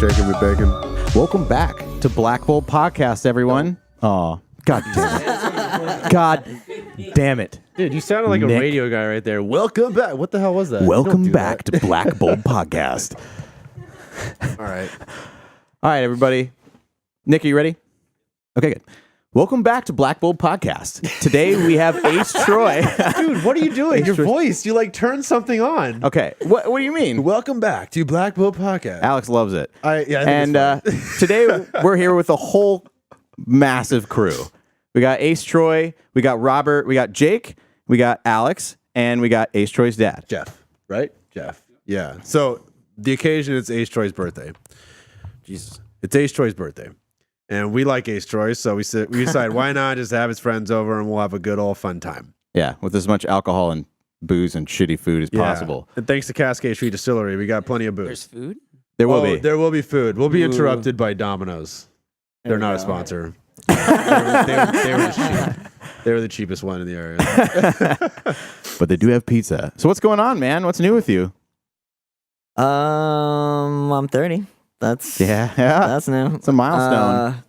shaking me bacon. Welcome back to Black Bolt Podcast, everyone. Oh, God damn it. God damn it. Dude, you sounded like Nick. a radio guy right there. Welcome back. What the hell was that? Welcome back to Black Bolt Podcast. All right. All right, everybody. Nick, are you ready? Okay, good. Welcome back to Black Bolt Podcast. Today we have Ace Troy. Dude, what are you doing? Your Troy. voice, you like turned something on. Okay, what do you mean? Welcome back to Black Bolt Podcast. Alex loves it. I think And it's today we're here with a whole massive crew. We got Ace Troy, we got Robert, we got Jake, we got Alex, and we got Ace Troy's dad. Jeff, right? Jeff. Yeah. So the occasion is Ace Troy's birthday. Jesus. It's Ace Troy's birthday. And we like Ace Troy, so we decided why not just have his friends over and we'll have a good old fun time. Yeah, with as much alcohol and booze and shitty food as possible. And thanks to Cascade Street Distillery, we got plenty of booze. There's food? There will be. There will be food. We'll be Ooh. interrupted by Domino's. They're not a sponsor. they were cheap. They were the cheapest one in the area. But they do have pizza. So what's going on, man? What's new with you? I'm 30. That's That's new. It's a milestone.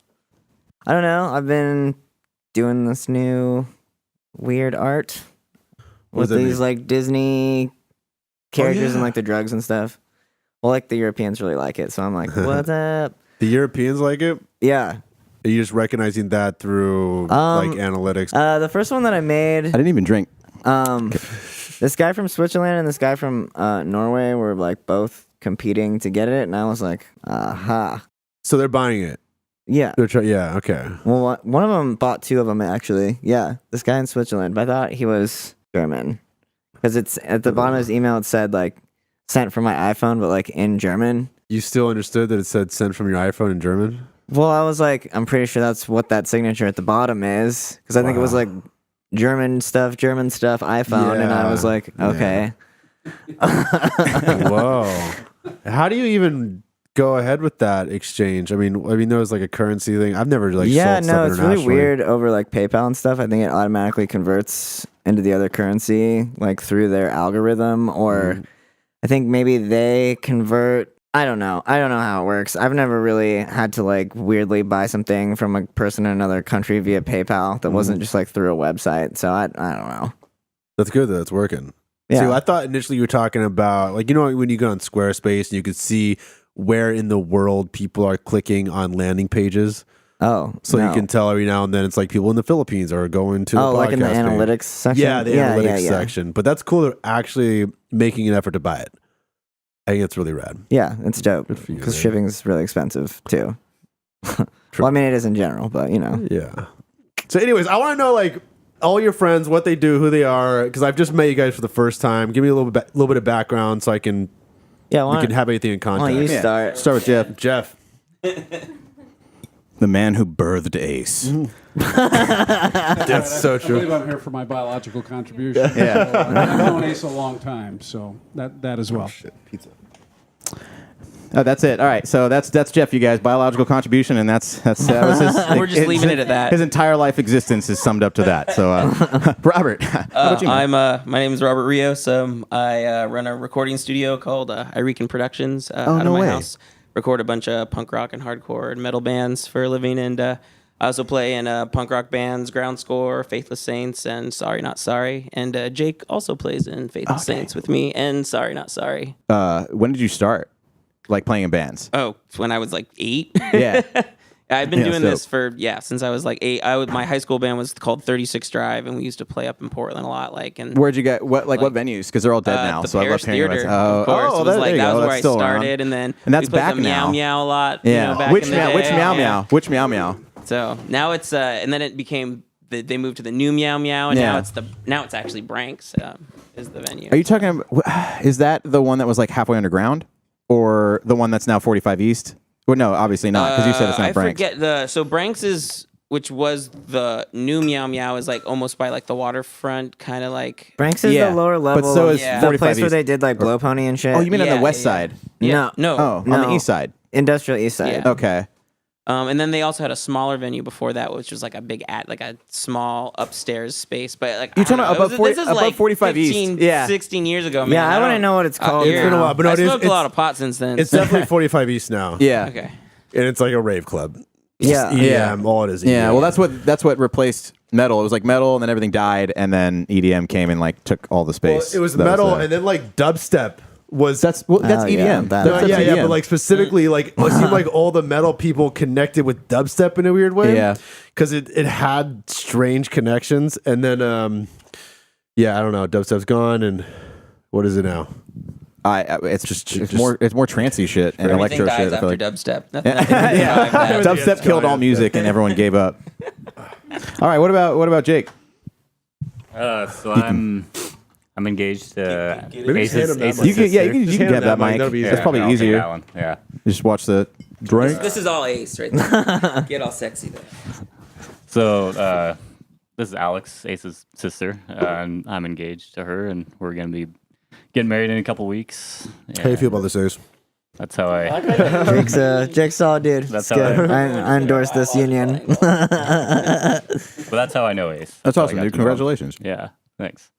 I don't know. I've been doing this new weird art What does with that these mean? like Disney characters yeah. and like the drugs and stuff. Well, like the Europeans really like it, so I'm like, what's up? The Europeans like it? Yeah. Are you just recognizing that through like analytics? The first one that I made, I didn't even drink. this guy from Switzerland and this guy from Norway were like both competing to get it, and I was like, aha. So they're buying it. Yeah. Yeah, okay. Well, one of them bought two of them, actually. Yeah, this guy in Switzerland. But I thought he was German. Because it's at the bottom of his email, it said, like, sent from my iPhone, but, like, in German. You still understood that it said sent from your iPhone in German? Well, I was like, I'm pretty sure that's what that signature at the bottom is. Because I think it was, like, German stuff, iPhone. And I was like, okay. Whoa. How do you even go ahead with that exchange? I mean, there was like a currency thing. I've never like sold Yeah, no, stuff it's really internationally. weird over, like, PayPal and stuff. I think it automatically converts into the other currency, like, through their algorithm. Or I think maybe they convert. I don't know how it works. I've never really had to like weirdly buy something from a person in another country via PayPal that wasn't just like through a website. So I don't know. That's good that it's working. Yeah. See, I thought initially you were talking about like, you know, when you go on Squarespace and you could see where in the world people are clicking on landing pages. Oh, So no. you can tell every now and then it's like people in the Philippines are going to the like in the podcast page. analytics section. Yeah, the analytics section. But that's cool. They're actually making an effort to buy it. I think it's really rad. Yeah, it's dope Good for you, because man. shipping is really expensive too. Well, I mean it is in general, but you know. Yeah. So, anyways, I want to know like all your friends, what they do, who they are, because I've just met you guys for the first time. Give me a little bit of background so I can Yeah, we can have anything in why don't context. you start? Start with Jeff, Jeff. the man who birthed Ace. That's so I believe true. I'm here for my biological contribution. Yeah. So, I've known Ace a long time, so that as well. Pizza. Oh, that's it. All right, so that's Jeff, you guys. Biological contribution, and that was his. We're just leaving it at that. His entire life existence is summed up to that. So, Robert, how about you, man? My name is Robert Rios. I run a recording studio called Irican Productions out of no my way. house. Record a bunch of punk rock and hardcore and metal bands for a living, and I also play in punk rock bands, Ground Score, Faithless Saints, and Sorry Not Sorry. And Jake also plays in Faithless Saints with me and Sorry Not Sorry. When did you start, like playing in bands? Oh, when I was like 8. Yeah. I've been Yeah, doing so- this for since I was like 8. My high school band was called 36 Drive, and we used to play up in Portland a lot. Where'd you get what venues? Because they're all dead now. The So I love Paris hearing Theater, about of course. It was there you that go. was where That's I still around. started, and then And that's we played back the now. Meow Meow a lot. Yeah. back Which in the meow? day. Which meow Yeah. meow? Which meow meow? So now it's and then it became they moved to the new Meow Meow, and Yeah. now it's actually Branks is the venue. Are you talking about? Is that the one that was like halfway underground, or the one that's now 45 East? Well, no, obviously not, because you said it's not I Branks. forget so Branks is. Which was the new Meow Meow is like almost by like the waterfront, kind of like. Branks is Yeah, the lower but level. so of is the 45 place where East. they did like Blow Pony and shit. Oh, you mean on Yeah, the west yeah. side? Yeah. No. No. Oh, on the east side. Industrial East Side. Yeah. Okay. And then they also had a smaller venue before that, which was like a big like a small upstairs space. But like You're talking about above 40 this is above like 45 East. 15, Yeah. 16 years ago. Man. Yeah, I wouldn't know what it's called. It's been a while, but no, I it is- smoked a it's- lot of pot since then. It's definitely 45 East now. Yeah. okay. And it's like a rave club. Yeah. Just EDM, all it is. Yeah, EDM. well, that's what replaced metal. It was like metal, and then everything died, and then EDM came and like took all the Well, space. it was That metal, the- and then like dubstep was. that's Oh, EDM. yeah, that- No, That's yeah, EDM. but like specifically, like it seemed like all the metal people connected with dubstep in a weird way. Yeah. because it had strange connections, and then yeah, I don't know. Dubstep's gone, and what is it now? It's more trancey shit and Everything electro dies shit. I feel after like. dubstep. Nothing Yeah. yeah. Dubstep killed all music, and everyone gave up. All right, what about Jake? So I'm engaged to Maybe just hand him that Ace's mic. You can, yeah, you can, Just you can hand him grab that mic. that'll be easier. That's probably I'll take easier. that one. Yeah. Just watch the drink. This is all Ace right there. Get all sexy there. So this is Alex, Ace's sister, and I'm engaged to her, and we're gonna be getting married in a couple weeks. How do you feel about this, Ace? That's how I. Jake's all dude. That's It's how good. I endorse this union. But that's how I know Ace. That's how I awesome, got dude. to know him. Congratulations. Yeah. Thanks.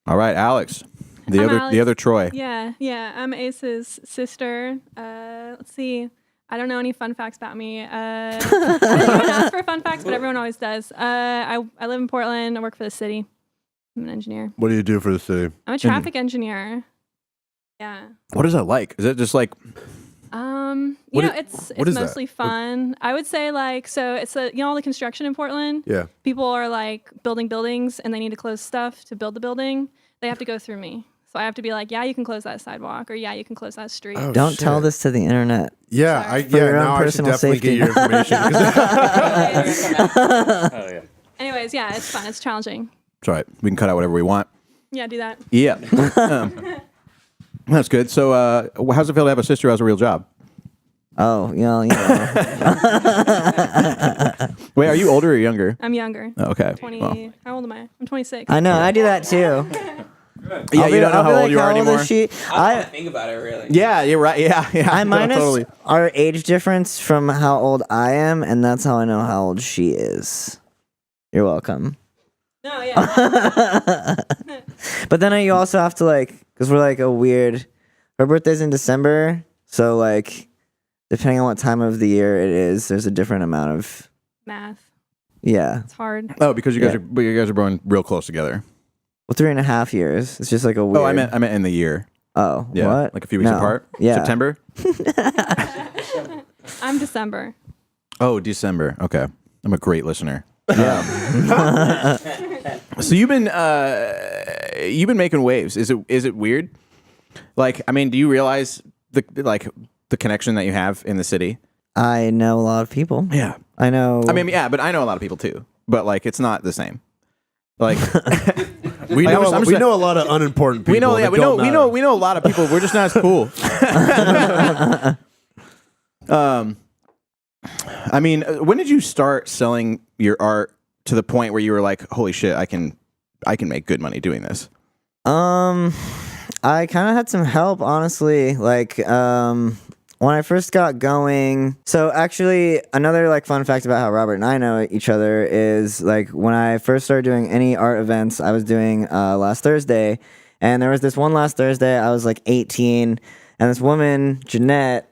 All right, Alex, the I'm other Alex. the other Troy. Yeah. I'm Ace's sister. Let's see. I don't know any fun facts about me. I didn't even ask for fun facts, but everyone always does. I live in Portland. I work for the city. I'm an engineer. What do you do for the city? I'm a traffic engineer. Yeah. What is that like? Is it just like You What know, i- it's what is that? mostly fun. I would say like so it's all the construction in Portland. Yeah. People are like building buildings and they need to close stuff to build the building. They have to go through me. So I have to be like, yeah, you can close that sidewalk, or yeah, you can close that street. Oh, Don't shit. tell this to the internet. Yeah, Sorry. For your own now I should personal definitely safety. get your information. 'cause- Oh yeah. Anyways, yeah, it's fun. It's challenging. it's all right? We can cut out whatever we want. Yeah, do that. Yeah. That's good. So, how's it feel to have a sister who has a real job? Oh, you know. Wait, are you older or younger? I'm younger. Oh, okay. 20. Well, How old am I? I'm 26. I know. I do that too. yeah, I'll be- you don't know I'll be how old like, you are anymore. Is she? I think about it really. Yeah, you're right. Yeah, yeah. I minus totally. our age difference from how old I am, and that's how I know how old she is. You're welcome. No, yeah. But then you also have to because we're like a weird. Her birthday's in December, so like, depending on what time of the year it is, there's a different amount of Math. yeah. It's hard. Oh, because you guys are born real close together. Well, 3.5 years. It's just like a weird. Oh, I meant in the year. Oh, Yeah, what? like a few weeks No. apart. Yeah. September. I'm December. Oh, December. Okay, I'm a great listener. Yeah. So you've been making waves. Is it weird? Like, I mean, do you realize the connection that you have in the city? I know a lot of people. Yeah. I know. I mean, yeah, but I know a lot of people too. But like, it's not the same. Like, we Like, know I'm we just- know a lot of unimportant people. we know, yeah, that we know, don't we know, we know a lot of people. We're just not as cool. I mean, when did you start selling your art to the point where you were like, "Holy shit, I can make good money doing this"? I kind of had some help, honestly. Like, when I first got going. So actually, another like fun fact about how Robert and I know each other is like when I first started doing any art events, I was doing last Thursday, and there was this one last Thursday. I was like 18, and this woman, Jeanette,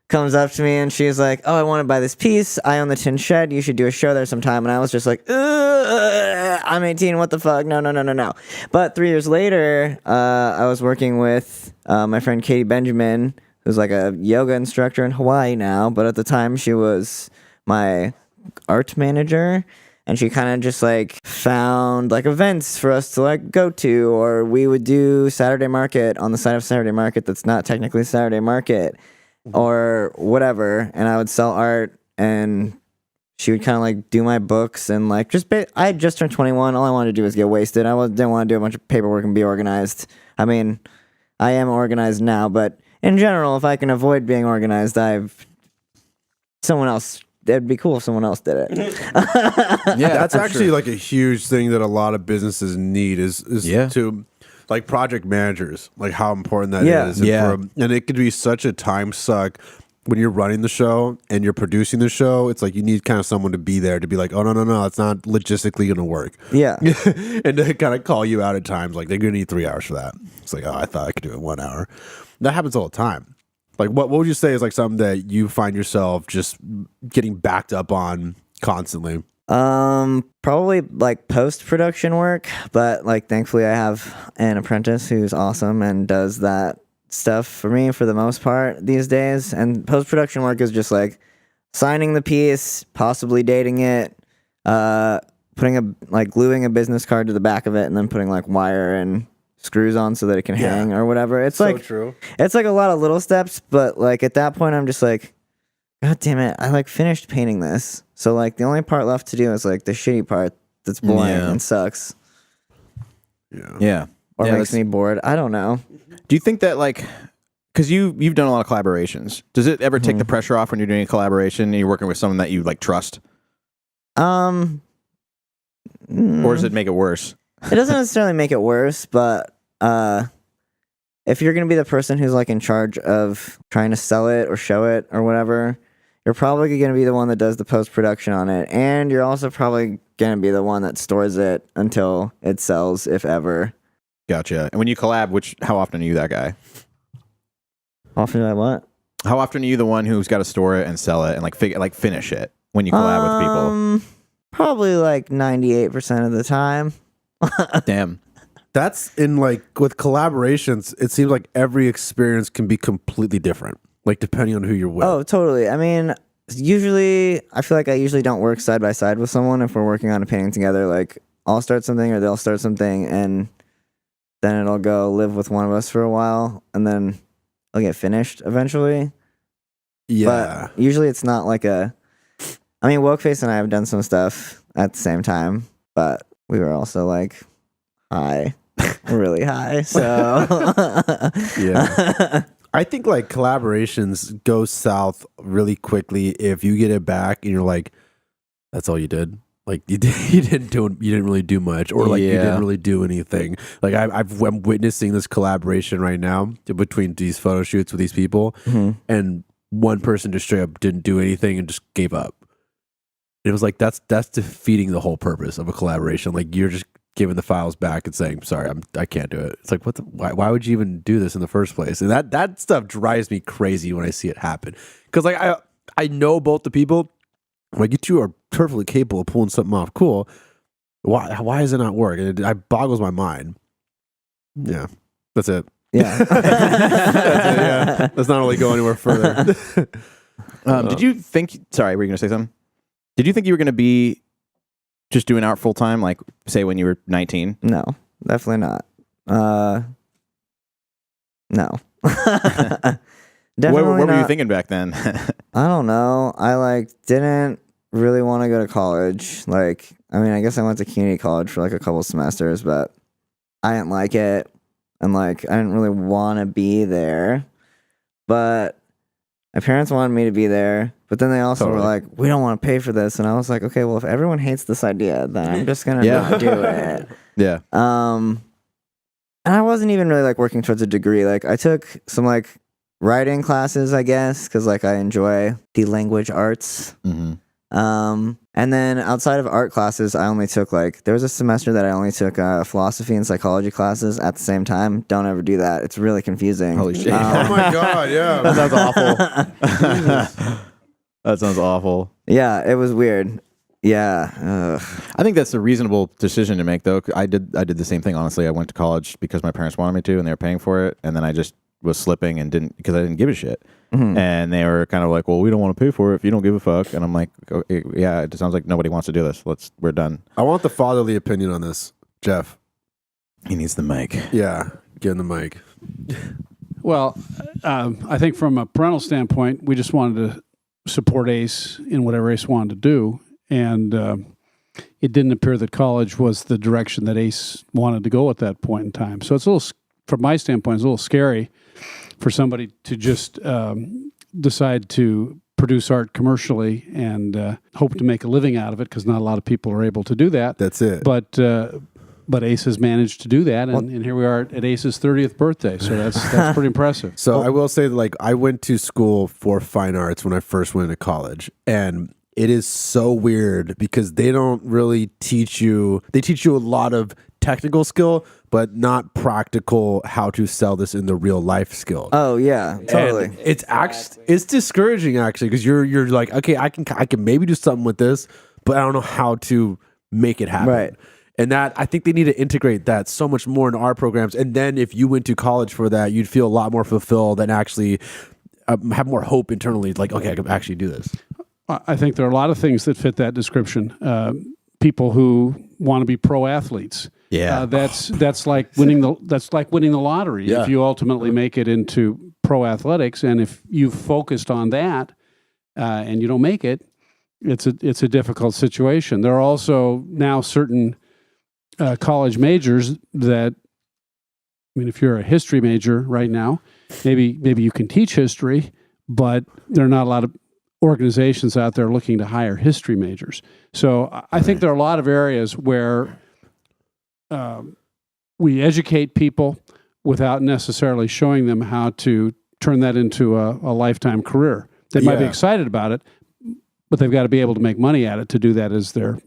comes up to me and she's like, "Oh, I want to buy this piece. I own the Tin Shed. You should do a show there sometime." And I was just like, "I'm 18. What the fuck? No." But 3 years later, I was working with my friend Katie Benjamin, who's like a yoga instructor in Hawaii now. But at the time, she was my art manager. And she kind of just like found like events for us to like go to, or we would do Saturday Market on the side of Saturday Market that's not technically Saturday Market, or whatever. And I would sell art, and she would kind of like do my books and like I had just turned 21. All I wanted to do was get wasted. Didn't want to do a bunch of paperwork and be organized. I mean, I am organized now, but in general, if I can avoid being organized, someone else. It'd be cool if someone else did it. Yeah, That's actually like a huge thing that a lot of businesses need is Yeah. to like project managers, like how important that is. Yeah. And, Yeah. and it could be such a time suck when you're running the show and you're producing the show, it's like you need kind of someone to be there to be like, oh no, it's not logistically gonna work. Yeah. And to kind of call you out at times, like they're gonna need 3 hours for that. It's like, oh, I thought I could do it in 1 hour. That happens all the time. Like what would you say is like something that you find yourself just getting backed up on constantly? Probably like post-production work, but like thankfully I have an apprentice who's awesome and does that stuff for me for the most part these days. And post-production work is just like signing the piece, possibly dating it, gluing a business card to the back of it and then putting like wire and screws on so that it can hang or whatever. It's So like true. It's like a lot of little steps, but like at that point I'm just like, God damn it, I like finished painting this. So like the only part left to do is like the shitty part that's boring and sucks. Yeah. Or makes me bored. I don't know. Do you think that like, because you've done a lot of collaborations, does it ever take the pressure off when you're doing a collaboration and you're working with someone that you like trust? Or does it make it worse? It doesn't necessarily make it worse, but if you're gonna be the person who's like in charge of trying to sell it or show it or whatever, you're probably gonna be the one that does the post-production on it, and you're also probably gonna be the one that stores it until it sells, if ever. Gotcha. And when you collab, how often are you that guy? Often do I what? How often are you the one who's got to store it and sell it and like finish it when you collab with people? Probably like 98% of the time. Damn. That's in like with collaborations, it seems like every experience can be completely different, like depending on who you're with. Oh, totally. I mean, I feel like I usually don't work side by side with someone if we're working on a painting together. Like I'll start something or they'll start something and then it'll go live with one of us for a while and then it'll get finished eventually. Yeah. But usually it's not like Wokeface and I have done some stuff at the same time, but we were also like high, really high. So Yeah. I think like collaborations go south really quickly if you get it back and you're like, that's all you did. Like you didn't really do much, or like you didn't really do anything. Like I'm witnessing this collaboration right now between these photo shoots with these people, and one person just straight up didn't do anything and just gave up. And it was like that's defeating the whole purpose of a collaboration. Like you're just giving the files back and saying, "Sorry, I can't do it." It's like why would you even do this in the first place? And that stuff drives me crazy when I see it happen, because like I know both the people. Like you two are perfectly capable of pulling something off. Cool. Why does it not work? It boggles my mind. Yeah, that's it. yeah. Yeah. Let's not really go anywhere further. Did you think? Sorry, were you going to say something? Did you think you were going to be just doing art full time, like say when you were 19? No, definitely not. No. What were not. you thinking back then? I don't know. I didn't really want to go to college. I guess I went to community college for like a couple semesters, but I didn't like it. And I didn't really want to be there. But my parents wanted me to be there. But then they also were like, we don't want to pay for this. And I was like, okay, well, if everyone hates this idea, then I'm just going to not do it. Yeah. And I wasn't even really working towards a degree. I took some writing classes, I guess, because I enjoy the language arts. Mm-hmm. And then outside of art classes, I only took there was a semester that I only took philosophy and psychology classes at the same time. Don't ever do that. It's really confusing. Holy shit. Oh my god, yeah. That sounds awful. That sounds awful. Yeah, it was weird. Yeah. I think that's a reasonable decision to make, though. I did the same thing, honestly. I went to college because my parents wanted me to, and they were paying for it. And then I just was slipping and because I didn't give a shit. Mm-hmm. And they were kind of like, well, we don't want to pay for it if you don't give a fuck. And I'm like, okay, yeah, it sounds like nobody wants to do this. We're done. I want the fatherly opinion on this, Jeff. He needs the mic. Yeah, get in the mic. Well, I think from a parental standpoint, we just wanted to support Ace in whatever Ace wanted to do. And it didn't appear that college was the direction that Ace wanted to go at that point in time. So it's a little, from my standpoint, it's a little scary for somebody to just decide to produce art commercially and hope to make a living out of it, because not a lot of people are able to do that. That's it. But but Ace has managed to do that, and here we are at Ace's 30th birthday. So that's pretty impressive. So I will say that, like, I went to school for fine arts when I first went to college, and it is so weird because they don't really teach you. They teach you a lot of technical skill, but not practical how to sell this in the real life skill. Oh yeah, totally. And it's discouraging actually because you're like, okay, I can maybe do something with this, but I don't know how to make it happen. Right. And that I think they need to integrate that so much more into our programs. And then if you went to college for that, you'd feel a lot more fulfilled and actually have more hope internally. Like, okay, I can actually do this. I think there are a lot of things that fit that description. People who want to be pro athletes. Yeah. That's like winning the lottery. Yeah. If you ultimately make it into pro athletics, and if you've focused on that and you don't make it, it's a difficult situation. There are also now certain college majors that, I mean, if you're a history major right now, maybe you can teach history, but there are not a lot of organizations out there looking to hire history majors. So I think there are a lot of areas where we educate people without necessarily showing them how to turn that into a lifetime career. They might be excited about it, but they've got to be able to make money at it to do that as their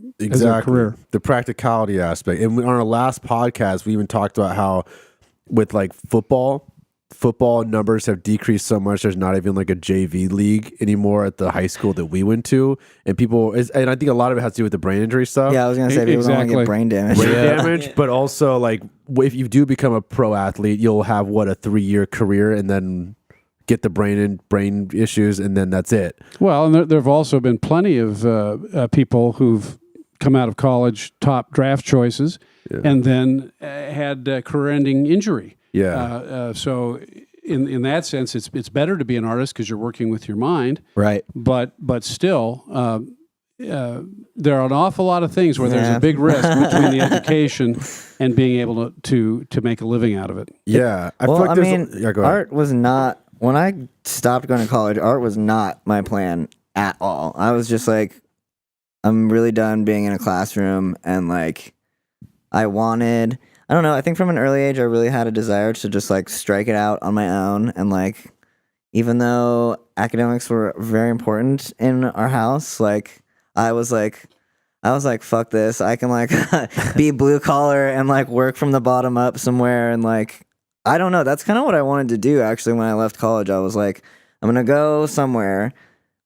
career. The practicality aspect. And on our last podcast, we even talked about how with like football numbers have decreased so much. There's not even like a JV league anymore at the high school that we went to. And and I think a lot of it has to do with the brain injury stuff. Yeah, I was gonna say people don't want to get brain damage. Damage, but also like if you do become a pro athlete, you'll have a 3-year career and then get the brain issues, and then that's it. Well, and there have also been plenty of people who've come out of college top draft choices and then had career-ending injury. Yeah. So in that sense, it's better to be an artist because you're working with your mind. Right. But still, there are an awful lot of things where there's a big risk between the education and being able to make a living out of it. Yeah. I Well, feel like I there's mean, go ahead. art was not, when I stopped going to college, art was not my plan at all. I was just like, I'm really done being in a classroom, and like, I don't know, I think from an early age, I really had a desire to just like strike it out on my own. And like, even though academics were very important in our house, like, I was like, fuck this. I can like be blue collar and like work from the bottom up somewhere. And like, I don't know. That's kind of what I wanted to do actually when I left college. I was like, I'm going to go somewhere.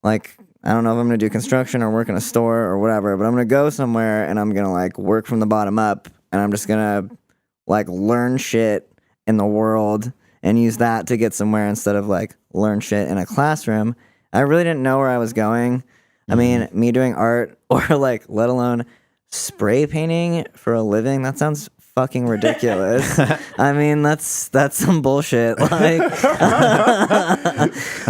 Like, I don't know if I'm going to do construction or work in a store or whatever, but I'm going to go somewhere and I'm going to like work from the bottom up, and I'm just going to like learn shit in the world and use that to get somewhere instead of like learn shit in a classroom. I really didn't know where I was going. I mean, me doing art or like let alone spray painting for a living, that sounds fucking ridiculous. I mean, that's some bullshit. Like,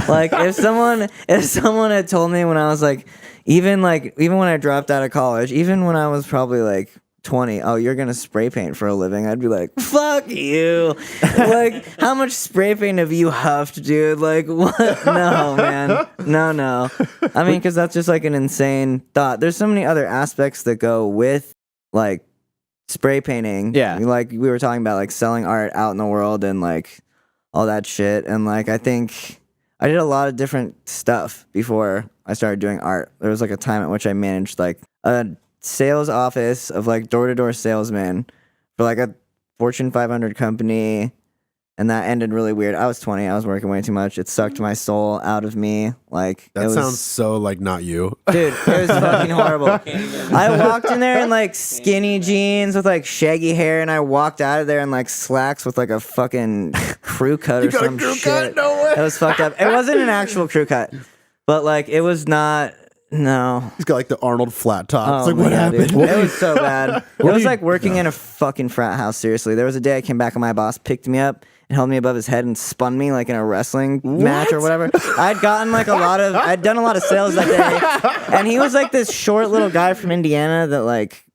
like if someone had told me when I was like, even when I dropped out of college, even when I was probably like 20, oh, you're gonna spray paint for a living, I'd be like, fuck you. Like, how much spray paint have you huffed, dude? Like, what? No, man. No. I mean, because that's just like an insane thought. There's so many other aspects that go with like spray painting. Yeah. Like we were talking about, like selling art out in the world and like all that shit. And like, I think I did a lot of different stuff before I started doing art. There was like a time at which I managed like a sales office of like door-to-door salesman for like a Fortune 500 company, and that ended really weird. I was 20. I was working way too much. It sucked my soul out of me. Like, That it was, sounds so like not you. dude, it was fucking horrible. I walked in there in like skinny jeans with like shaggy hair, and I walked out of there in like slacks with like a fucking crew cut or got a some crew shit. cut? No way. It was fucked up. It wasn't an actual crew cut, but like it was not. No. He's got like the Arnold flat top. Oh It's like, my what God, happened? dude. It was so bad. It was like working in a fucking frat house, seriously. There was a day I came back and my boss picked me up and held me above his head and spun me like in a wrestling match or whatever. I'd done a lot of sales that day. And he was like this short little guy from Indiana that like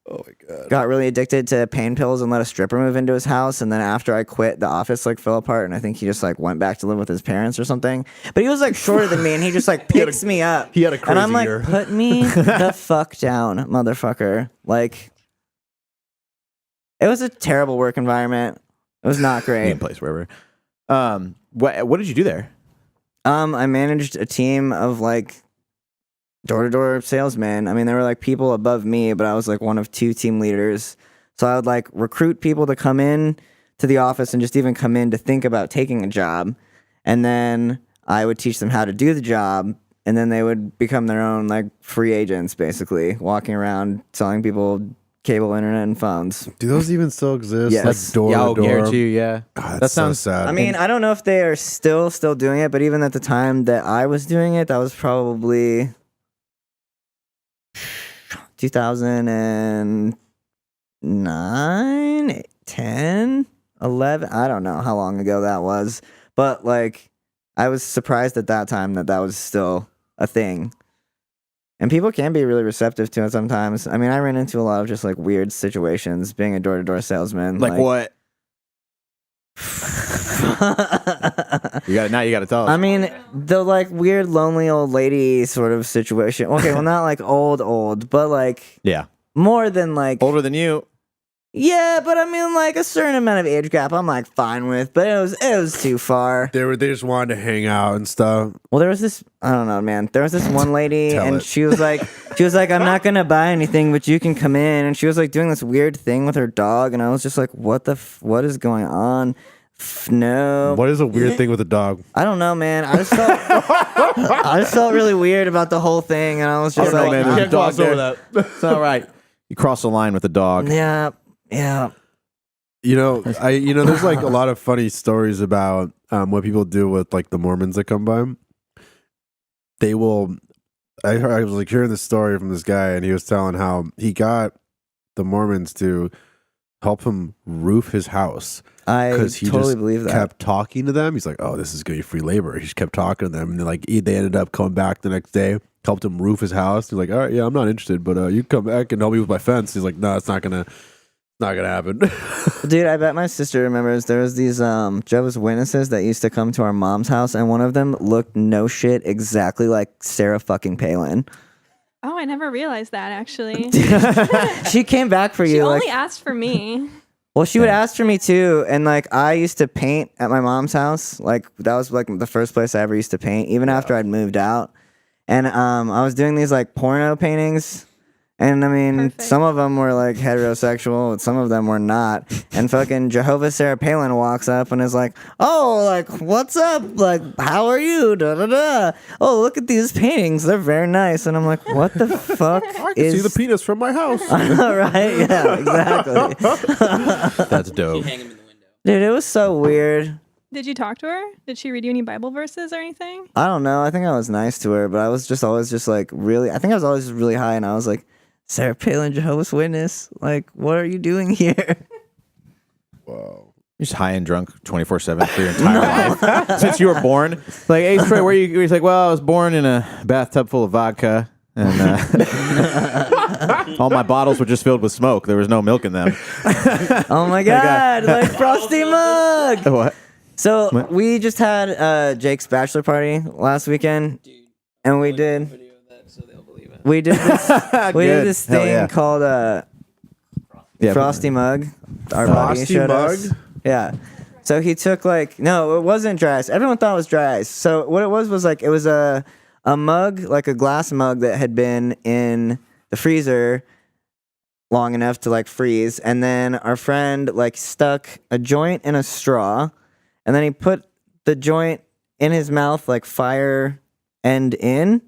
got really addicted to pain pills and let a stripper move into his house. And then after I quit, the office like fell apart, and I think he just like went back to live with his parents or something. But he was like shorter than me, and he just like picks me up. He had a crazy and I'm like, year. put me the fuck down, motherfucker. Like, It was a terrible work environment. It was not great. Same place, wherever. What did you do there? I managed a team of like door-to-door salesmen. I mean, there were like people above me, but I was like one of 2 team leaders. So I would like recruit people to come in to the office and just even come in to think about taking a job. And then I would teach them how to do the job. And then they would become their own like free agents, basically, walking around selling people cable, internet, and phones. Do those even still exist? Yes. Like door Yeah, to I'll door. guarantee you. Yeah, God, that sounds so sad. I mean, I don't know if they are still doing it, but even at the time that I was doing it, that was probably 2009, 10, 11. I don't know how long ago that was, but like I was surprised at that time that was still a thing. And people can be really receptive to it sometimes. I mean, I ran into a lot of just like weird situations being a door-to-door salesman. like what? You got to tell us. I mean, the like weird lonely old lady sort of situation. Okay, well not like old, but like yeah, more than like older than you. Yeah, but I mean like a certain amount of age gap I'm like fine with, but it was too far. they just wanted to hang out and stuff. Well, there was this, I don't know, man. There was this one lady Tell and it. she was like I'm not going to buy anything, but you can come in, and she was like doing this weird thing with her dog, and I was just like what is going on? No. What is a weird thing with a dog? I don't know, man. I just felt really weird about the whole thing, and I was just like, man, You there's a can't dog gloss over there. that. It's all right. You cross the line with the dog. yeah. There's like a lot of funny stories about what people do with like the Mormons that come by. I was like hearing this story from this guy, and he was telling how he got the Mormons to help him roof his house. I He totally just believe that. kept talking to them. He's like, "Oh, this is going to be free labor." He just kept talking to them, and then like they ended up coming back the next day, helped him roof his house. He's like, "All right, yeah, I'm not interested, but you come back and help me with my fence." He's like, "No, it's not gonna happen." Dude, I bet my sister remembers there was these Jehovah's Witnesses that used to come to our mom's house, and one of them looked no shit exactly like Sarah fucking Palin. Oh, I never realized that actually. She came back for She you. only Like, asked for me. well, she would ask for me too, and like I used to paint at my mom's house. Like that was like the first place I ever used to paint, even after I'd moved out. And I was doing these like porno paintings. And I mean, Perfect. some of them were like heterosexual, and some of them were not. And fucking Jehovah Sarah Palin walks up and is like, "Oh, like what's up? Like how are you? Da da da. Oh, look at these paintings; they're very nice." And I'm like, "What the fuck I can see the penis from my house. Right? Yeah, exactly. That's dope. Hang him in the window. Dude, it was so weird. Did you talk to her? Did she read you any Bible verses or anything? I don't know. I think I was nice to her, but I was just always just like really. I think I was always really high, and I was like, "Sarah Palin, Jehovah's Witness. Like, what are you doing here?" Whoa. You're just high and drunk 24/7 for your entire life since you were born. Like, hey, Troy, where are you? He's like, well, I was born in a bathtub full of vodka, and all my bottles were just filled with smoke. There was no milk in them. Oh my god, like Frosty Mug. What? So we just had Jake's bachelor party last weekend, and we did Video of that so they'll believe it. we did this Good. this Hell thing yeah. called Yeah, Frosty Mug. Our buddy Frosty showed Mug? us. Yeah. So he took like no, it wasn't dry ice. Everyone thought it was dry ice. So what it was like it was a mug, like a glass mug that had been in the freezer long enough to like freeze, and then our friend like stuck a joint in a straw, and then he put the joint in his mouth like fire end in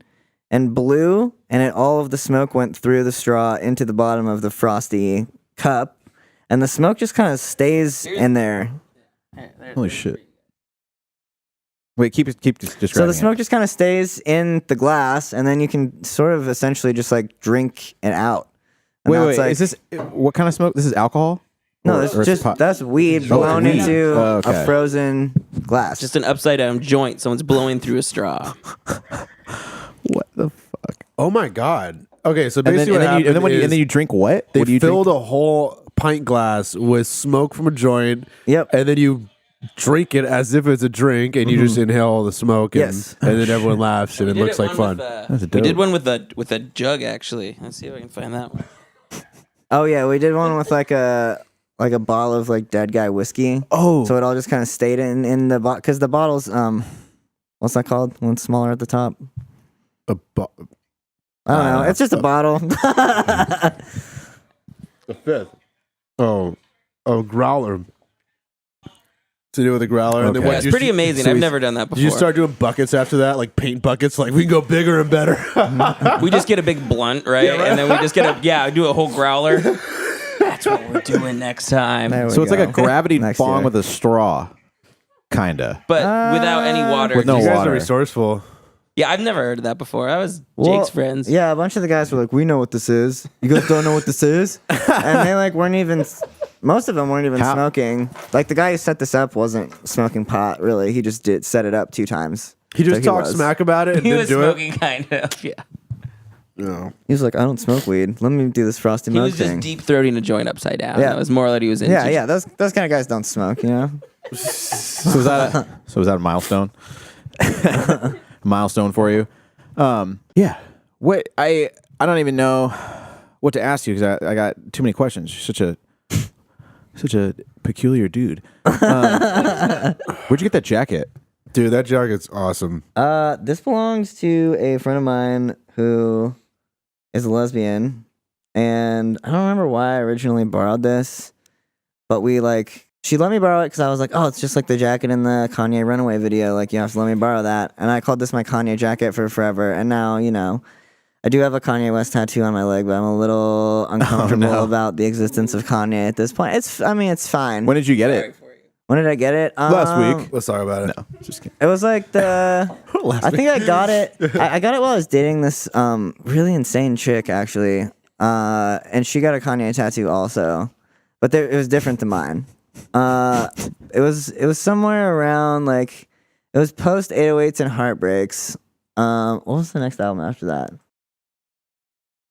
and blew, and all of the smoke went through the straw into the bottom of the Frosty cup, and the smoke just kind of stays in there. Holy shit. Wait, keep describing So the it. smoke just kind of stays in the glass, and then you can sort of essentially just like drink it out. And Wait, that's, like, is this what kind of smoke? This is alcohol? no? Or- That's or it's just pot? that's weed Oh, blown weed. into Oh, okay. a frozen glass. Just an upside down joint. Someone's blowing through a straw. What the fuck? Oh my god. Okay, so And then, basically and what then, you, and, then happened and then is you drink what? they What do you filled drink? a whole pint glass with smoke from a joint. Yep. And then you drink it as if it's a drink, and you just inhale all the smoke. And, Yes. and then everyone laughs, and it We did looks like one fun. with, dope. we did one with a jug actually. Let's see if I can find that one. Oh yeah, we did one with like a like a bottle of like dead guy whiskey. Oh. So it all just kind of stayed in the bottle because the bottles what's that called? When it's smaller at the top. I don't know. It's just a bottle. The fifth. Oh, growler. To do with a growler. And then Okay. what, That's you- pretty amazing. so I've we- never done that before. Did you start doing buckets after that, like paint buckets? Like we can go bigger and better. We just get a big blunt, right? And then we just get do a whole growler. That's what we're doing next time. There we So it's like go. a gravity Next bong year. with a straw, kinda. But without any water. With no You guys water. are resourceful. Yeah, I've never heard of that before. That was Well, Jake's friends. Yeah, a bunch of the guys were like, "We know what this is. You guys don't know what this is," and they like weren't even. Most of them weren't even How- smoking. Like the guy who set this up wasn't smoking pot. Really, he just set it up 2 times. He just So talked was. smack about it and He didn't was do smoking kind of, yeah. it. No. He was like, "I don't smoke weed. Let me do this frosty He mug was just thing." deep throating a joint upside down. Yeah. That was more that he was into. Yeah, those kind of guys don't smoke, you know. So was that a milestone? A milestone for you? Yeah. What I don't even know what to ask you because I got too many questions. You're such a peculiar dude. Where'd you get that jacket? Dude, that jacket's awesome. This belongs to a friend of mine who is a lesbian, and I don't remember why I originally borrowed this, but she let me borrow it because I was like, oh, it's just like the jacket in the Kanye Runaway video. Like, you have to let me borrow that. And I called this my Kanye jacket for forever. And now, you know, I do have a Kanye West tattoo on my leg, but I'm a little uncomfortable about the existence of Kanye at this point. It's fine. When did you get it? When did I get it? Last week. Let's talk about it. No, just kidding. It was like I think I got it. I got it while I was dating this really insane chick, actually. And she got a Kanye tattoo also, but it was different than mine. It was somewhere around like it was post 808s and Heartbreaks. What was the next album after that?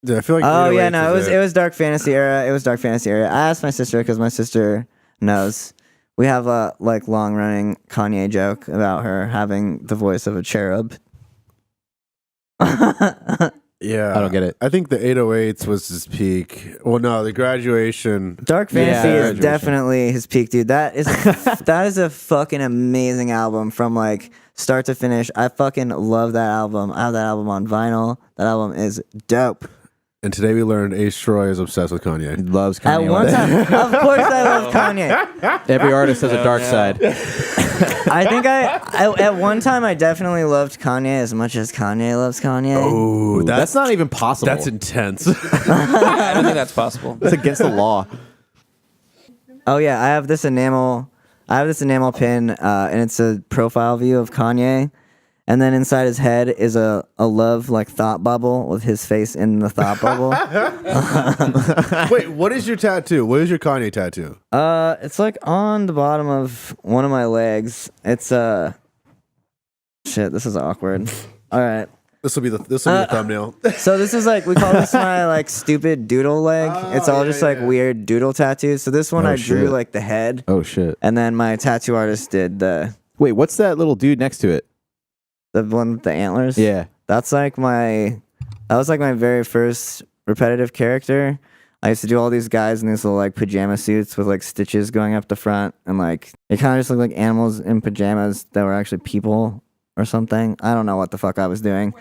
Yeah, I feel like. Oh yeah, 808s no, is it was Dark Fantasy era. It was Dark Fantasy era. I asked my sister because my sister knows. We have a like long running Kanye joke about her having the voice of a cherub. Yeah, I don't get it. I think the 808s was his peak. Well, no, the graduation. Dark Fantasy Yeah, is definitely his peak, dude. That is a fucking amazing album from like start to finish. I fucking love that album. I have that album on vinyl. That album is dope. And today we learned Ace Troy is obsessed with Kanye. He loves At Kanye. one West. time, of course, I love Kanye. Every artist has a dark side. I think I at one time I definitely loved Kanye as much as Kanye loves Kanye. Oh, That's not even possible. That's intense. I don't think that's possible. That's against the law. Oh yeah, I have this enamel pin, and it's a profile view of Kanye. And then inside his head is a love like thought bubble with his face in the thought bubble. Wait, what is your tattoo? What is your Kanye tattoo? It's like on the bottom of one of my legs. It's shit. This is awkward. All right. This will be the thumbnail. So this is like we call this my like stupid doodle leg. It's all just like weird doodle tattoos. So this one Oh, I drew shit. like the head, Oh shit. and then my tattoo artist did the Wait, what's that little dude next to it? one with the antlers. Yeah. That was like my very first repetitive character. I used to do all these guys in these little like pajama suits with like stitches going up the front, and like it kind of just looked like animals in pajamas that were actually people or something. I don't know what the fuck I was doing.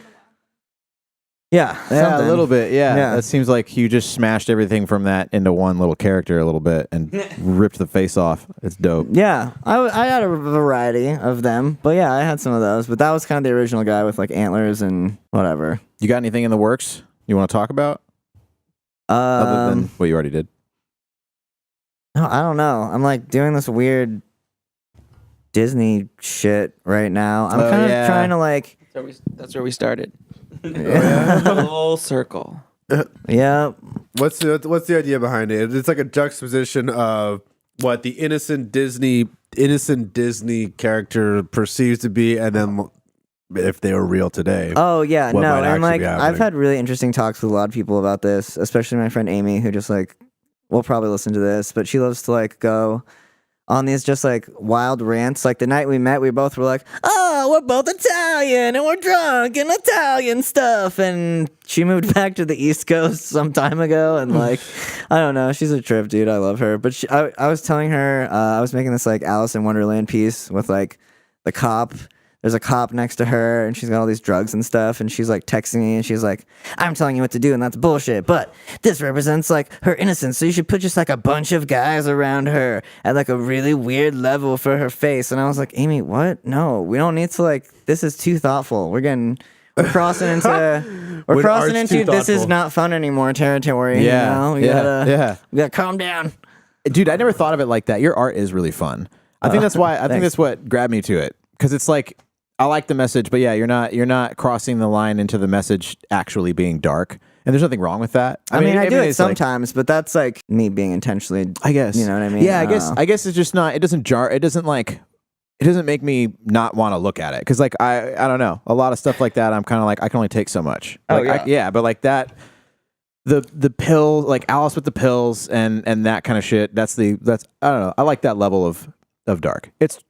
Yeah, Yeah, a something. little bit. Yeah. Yeah. That seems like you just smashed everything from that into one little character a little bit and ripped the face off. It's dope. Yeah, I had a variety of them, but yeah, I had some of those. But that was kind of the original guy with like antlers and whatever. You got anything in the works you want to talk about other than what you already did? No, I don't know. I'm like doing this weird Disney shit right now. I'm Oh, kind of yeah. trying to like, That's where we started. Full circle. yeah, What's the idea behind it? It's like a juxtaposition of what the innocent Disney character perceives to be, and then if they were real today. Oh yeah, What no, might and actually like be I've happening. had really interesting talks with a lot of people about this, especially my friend Amy, who just like will probably listen to this, but she loves to like go on these just like wild rants. Like the night we met, we both were like, "Oh, well, we're both Italian and we're drunk and Italian stuff. And she moved back to the East Coast some time ago. And like, I don't know. She's a trip, dude. I love her. But I was telling her, I was making this like Alice in Wonderland piece with like the cop. There's a cop next to her and she's got all these drugs and stuff. And she's like texting me and she's like, I'm telling you what to do and that's bullshit. But this represents like her innocence. So you should put just like a bunch of guys around her at like a really weird level for her face. And I was like, Amy, what? No, we don't need to like, this is too thoughtful. We're crossing into, this is not fun anymore territory. Yeah. You know? We gotta calm down. Dude, I never thought of it like that. Your art is really fun. I think that's why, I think that's what grabbed me to it. Cause it's like, I like the message, but yeah, you're not crossing the line into the message actually being dark, and there's nothing wrong with that. I mean, I do it sometimes, but that's like me being intentionally. I guess you know what I mean. Yeah, I guess it's just not. It doesn't jar. It doesn't make me not want to look at it because like I don't know, a lot of stuff like that. I'm kind of like I can only take so much. Like, but like that. The pill, like Alice with the pills and that kind of shit. That's I don't know. I like that level of dark. It's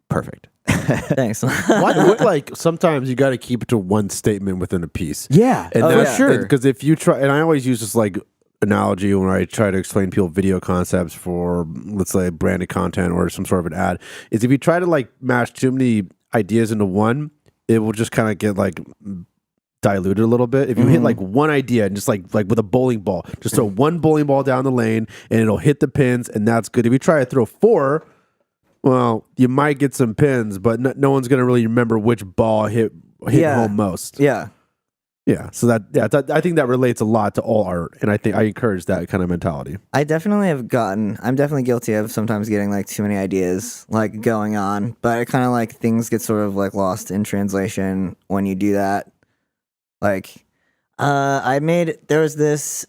perfect. Thanks. Like sometimes you got to keep it to one statement within a piece. Yeah, and for sure. Because if you try, and I always use this like analogy when I try to explain to people video concepts for, let's say, branded content or some sort of an ad, is if you try to like mash too many ideas into one, it will just kind of get like diluted a little bit. If you hit like one idea and just like with a bowling ball, just throw one bowling ball down the lane and it'll hit the pins, and that's good. If you try to throw four, well, you might get some pins, but no one's gonna really remember which ball hit home most. Yeah. So I think that relates a lot to all art, and I think I encourage that kind of mentality. I'm definitely guilty of sometimes getting like too many ideas like going on, but it kind of like things get sort of like lost in translation when you do that. Like, there was this.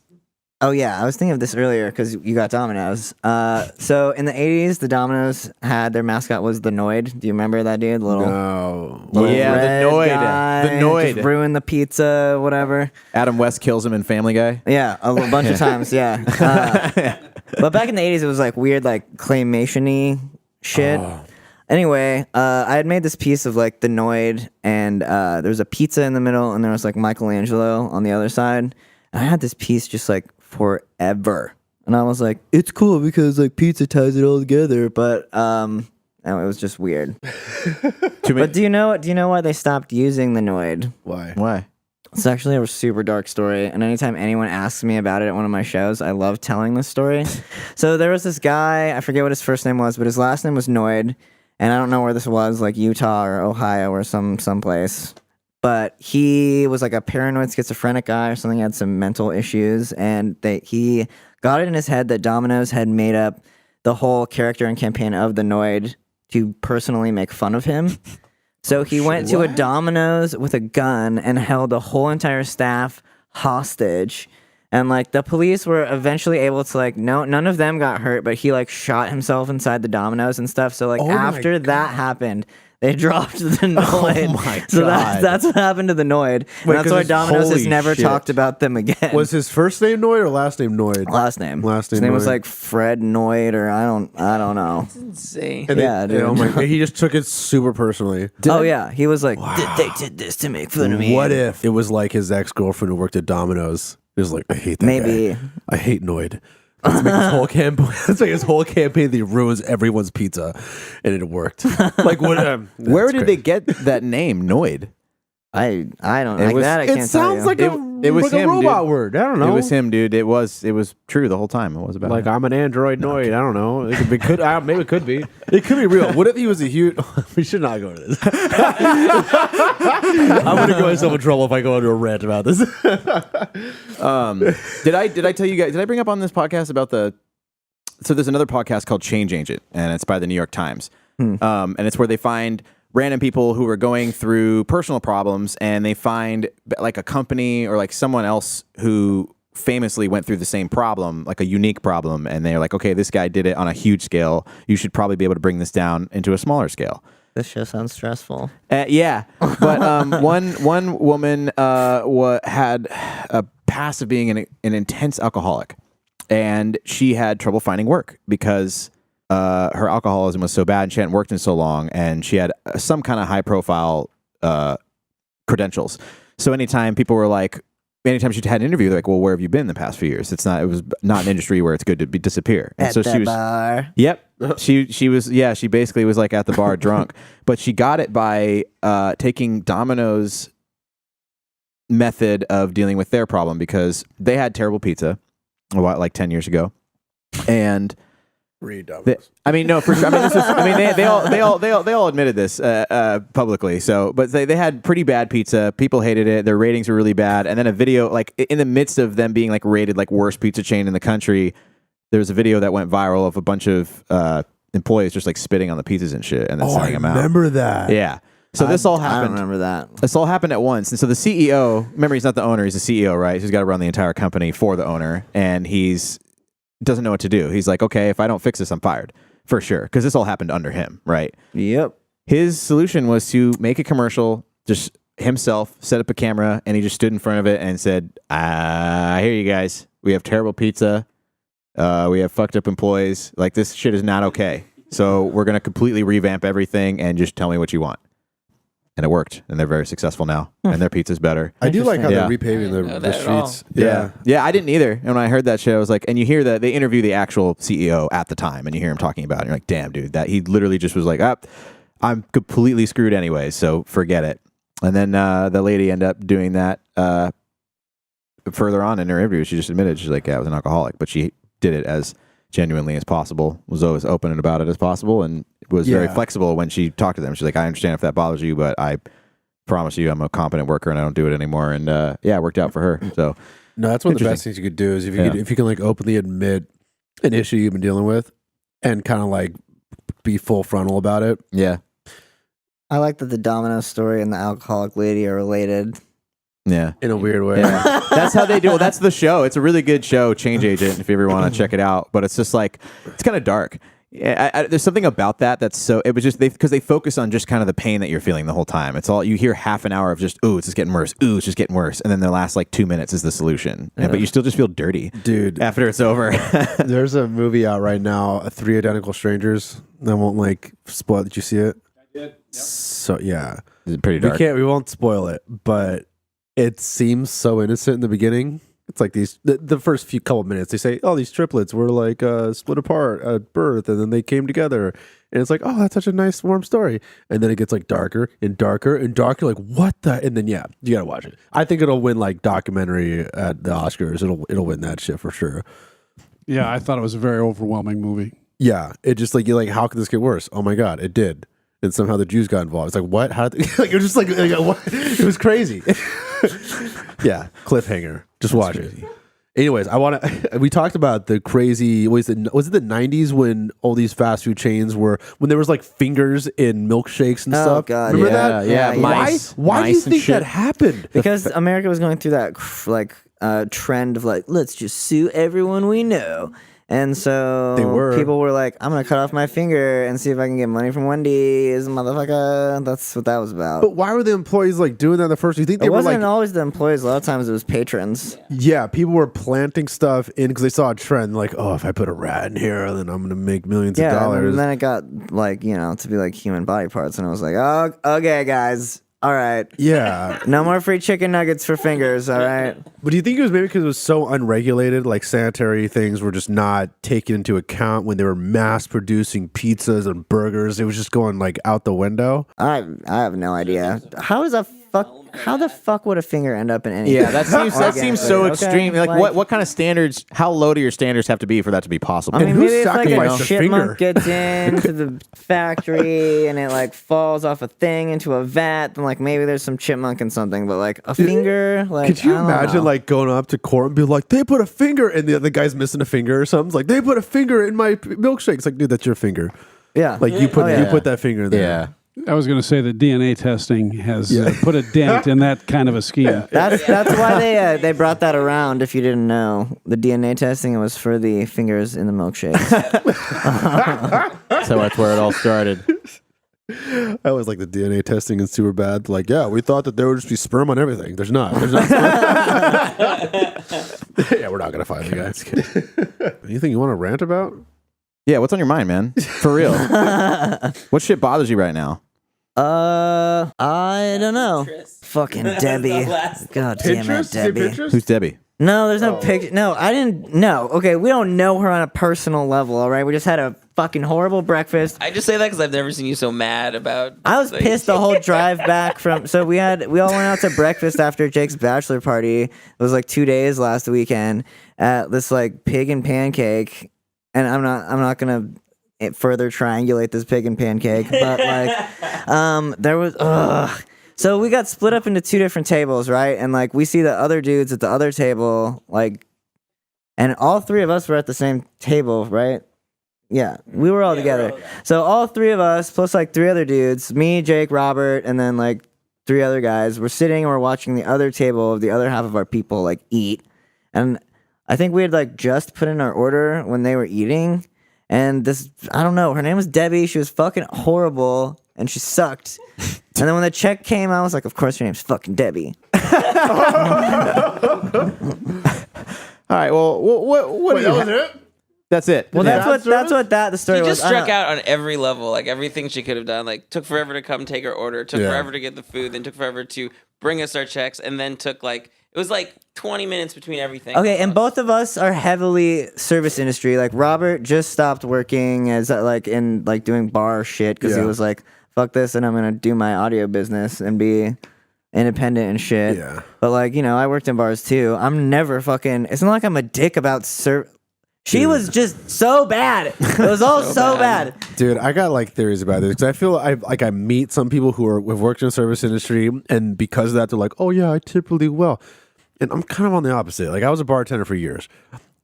Oh yeah, I was thinking of this earlier because you got Domino's. So in the 80s, the Domino's had their mascot was the Noid. Do you remember that dude? No. The Noid. Guy, The Noid. just ruined the pizza, whatever. Adam West kills him in Family Guy. Yeah, a bunch of times. Yeah. But back in the 80s, it was like weird, like claymation-y shit. Oh. Anyway, I had made this piece of like the Noid, and there was a pizza in the middle, and there was like Michelangelo on the other side. And I had this piece just like forever, and I was like, it's cool because like pizza ties it all together, but it was just weird. But do you know why they stopped using the Noid? Why? It's actually a super dark story, and anytime anyone asks me about it at one of my shows, I love telling this story. So there was this guy, I forget what his first name was, but his last name was Noid, and I don't know where this was, like Utah or Ohio or someplace. But he was like a paranoid schizophrenic guy or something. He had some mental issues, and he got it in his head that Domino's had made up the whole character and campaign of the Noid to personally make fun of him. So he went to a Domino's with a gun and held the whole entire staff hostage. And like the police were eventually able to like, no, none of them got hurt, but he like shot himself inside the Domino's and stuff. So like after that happened, they dropped the Noid. Oh my God. So that's what happened to the Noid. And that's why Domino's has never talked about them again. Was his first name Noid or last name Noid? Last name. His name was like Fred Noid, or I don't know. That's insane. Yeah, dude. Oh my God, he just took it super personally. Yeah, he was like, they did this to make fun of me. What if it was like his ex-girlfriend who worked at Domino's? He was like, I hate that guy. I hate Noid. Let's make his whole campaign. Let's make his whole campaign that he ruins everyone's pizza, and it worked. Like what? Where did they get that name, Noid? I don't like that. I can't tell you. It sounds like it was like him, a robot dude. word. I don't know. It was him, dude. It was true the whole time. It was about like him. I'm an android Noid. I don't know. It could be maybe it could be. It could be real. What if he was a huge? We should not go to this. I'm gonna go myself in trouble if I go into a rant about this. Did I tell you guys? Did I bring up on this podcast about So there's another podcast called Change Agent, and it's by the New York Times, and it's where they find random people who are going through personal problems, and they find like a company or like someone else who famously went through the same problem, like a unique problem, and they're like, okay, this guy did it on a huge scale. You should probably be able to bring this down into a smaller scale. This show sounds stressful. Yeah, but one woman had a past of being an intense alcoholic, and she had trouble finding work because her alcoholism was so bad and she hadn't worked in so long and she had some kind of high profile credentials. So anytime people were like, anytime she had an interview, they're like, well, where have you been the past few years? It was not an industry where it's good to disappear. And At so the she was, bar. yep. She was, yeah, she basically was like at the bar drunk, but she got it by taking Domino's method of dealing with their problem because they had terrible pizza like 10 years ago. And I mean, no, for sure. I mean, they all admitted this publicly. So, but they had pretty bad pizza. People hated it. Their ratings were really bad. And then a video, like in the midst of them being like rated like worst pizza chain in the country, there was a video that went viral of a bunch of employees just like spitting on the pizzas and shit, and then sending them out. Remember that? Yeah. So this all I happened. don't remember that. This all happened at once. And so the CEO, remember, he's not the owner, he's the CEO, right? So he's got to run the entire company for the owner. And doesn't know what to do. He's like, okay, if I don't fix this, I'm fired for sure. Because this all happened under him, right? Yep. His solution was to make a commercial, just himself, set up a camera, and he just stood in front of it and said, I hear you guys. We have terrible pizza. We have fucked up employees. Like, this shit is not okay. So we're going to completely revamp everything and just tell me what you want. And it worked, and they're very successful now, and their pizza's better. I do like how Yeah. they're repaving the that at all. streets. Yeah, I didn't either. And when I heard that shit, I was like, and you hear that they interview the actual CEO at the time, and you hear him talking about it, and you're like, damn, dude, that he literally just was like, I'm completely screwed anyway, so forget it. And then the lady ended up doing that further on in her interview. She just admitted, she's like, yeah, I was an alcoholic, but she did it as genuinely as possible, was always open about it as possible, and was very flexible when she talked to them. She's like, I understand if that bothers you, but I promise you I'm a competent worker and I don't do it anymore. And yeah, it worked out for her. So No, that's one of the best things you could do is if you can like openly admit an issue you've been dealing with and kind of like be full frontal about it. yeah. I like that the Domino story and the alcoholic lady are related. Yeah. In a weird way. Yeah. That's how they do it. Well, that's the show. It's a really good show, Change Agent, if you ever want to check it out. But it's just like, it's kind of dark. Yeah, there's something about that's so, it was just, because they focus on just kind of the pain that you're feeling the whole time. It's all, you hear half an hour of just, ooh, it's just getting worse. Ooh, it's just getting worse. And then the last like 2 minutes is the solution. But you still just feel dirty. Dude. After it's over. There's a movie out right now, Three Identical Strangers. I won't like spoil. Did you see it? I did. Yep. So yeah. It's pretty dark. We won't spoil it, but it seems so innocent in the beginning. It's like the first few couple minutes, they say, oh, these triplets were like split apart at birth and then they came together. And it's like, oh, that's such a nice, warm story. And then it gets like darker and darker and darker. Like, what the? And then, yeah, you got to watch it. I think it'll win like documentary at the Oscars. It'll win that shit for sure. Yeah, I thought it was a very overwhelming movie. Yeah. It just like, you're like, how could this get worse? Oh my God, it did. And somehow the Jews got involved. It's like, what? How did like, it was just like what? It was crazy. Yeah, cliffhanger. Just watch it. Anyways, we talked about the crazy, was it the 90s when all these fast food chains when there was like fingers in milkshakes and stuff? God, Remember yeah, that? yeah, Why do you think that happened? Because America was going through that trend of like, let's just sue everyone we know. And so people were like, I'm going to cut off my finger and see if I can get money from Wendy's, motherfucker. That's what that was about. But why were the employees like doing that at first? Do you think they it were wasn't like... always the employees. A lot of times it was patrons. Yeah, people were planting stuff in because they saw a trend like, oh, if I put a rat in here, then I'm going to make millions of dollars. And then it got like, to be like human body parts. And I was like, oh, okay, guys. All right. Yeah. No more free chicken nuggets for fingers, all right? But do you think it was maybe because it was so unregulated, like sanitary things were just not taken into account when they were mass producing pizzas and burgers? It was just going like out the window? I have no idea. How the fuck would a finger end up in anything? Yeah, that seems so extreme. Like what kind of standards, how low do your standards have to be for that to be possible? I mean, maybe it's like a sacrificed a finger? chipmunk gets into the factory and it like falls off a thing into a vat, then like maybe there's some chipmunk in something, but like a finger, like could you I don't imagine know. like going up to court and be like, they put a finger, and the other guy's missing a finger or something? It's like, they put a finger in my milkshake. It's like, dude, that's your finger. Yeah, Like you put that finger there. Yeah. I was going to say that DNA testing has put a dent in that kind of a scheme. That's why they brought that around. If you didn't know, the DNA testing was for the fingers in the milkshakes. So that's where it all started. I always like the DNA testing is super bad. Like, yeah, we thought that there would just be sperm on everything. There's not. Yeah, we're not gonna find the guys. Anything you want to rant about? Yeah, what's on your mind, man? For real. What shit bothers you right now? I don't know. Fucking Debbie. God damn it, Debbie. Who's Debbie? No, there's no picture. No, I didn't. No. Okay, we don't know her on a personal level, all right? We just had a fucking horrible breakfast. I just say that because I've never seen you so mad about. I was like- pissed the whole drive back from. So we all went out to breakfast after Jake's bachelor party. It was like 2 days last weekend at this like pig and pancake, and I'm not gonna further triangulate this pig and pancake, but like, there was So we got split up into 2 different tables, right? And like we see the other dudes at the other table, like, and all 3 of us were at the same table, right? Yeah, we were all together. So all 3 of us, plus like 3 other dudes, me, Jake, Robert, and then like 3 other guys, were sitting and we're watching the other table of the other half of our people like eat. And I think we had like just put in our order when they were eating. And this, I don't know, her name was Debbie. She was fucking horrible and she sucked. And then when the check came, I was like, of course your name's fucking Debbie. All right, well, what Wait, that was it? That's it. Well, Yeah. that's what the story She was. just struck out on every level, like everything she could have done. Like took forever to come take her order, took forever to get the food, then took forever to bring us our checks, and then took like it was like 20 minutes between everything. Okay, and both of us are heavily service industry. Like Robert just stopped working as like in like doing bar shit because he Yeah. was like, "Fuck this," and I'm gonna do my audio business and be independent and shit. Yeah. But like I worked in bars too. I'm never fucking. It's not like I'm a dick about She was just so bad. It was all so bad. Dude, I got like theories about this because I feel I meet some people who have worked in the service industry, and because of that, they're like, "Oh yeah, I tip really well," and I'm kind of on the opposite. Like I was a bartender for years,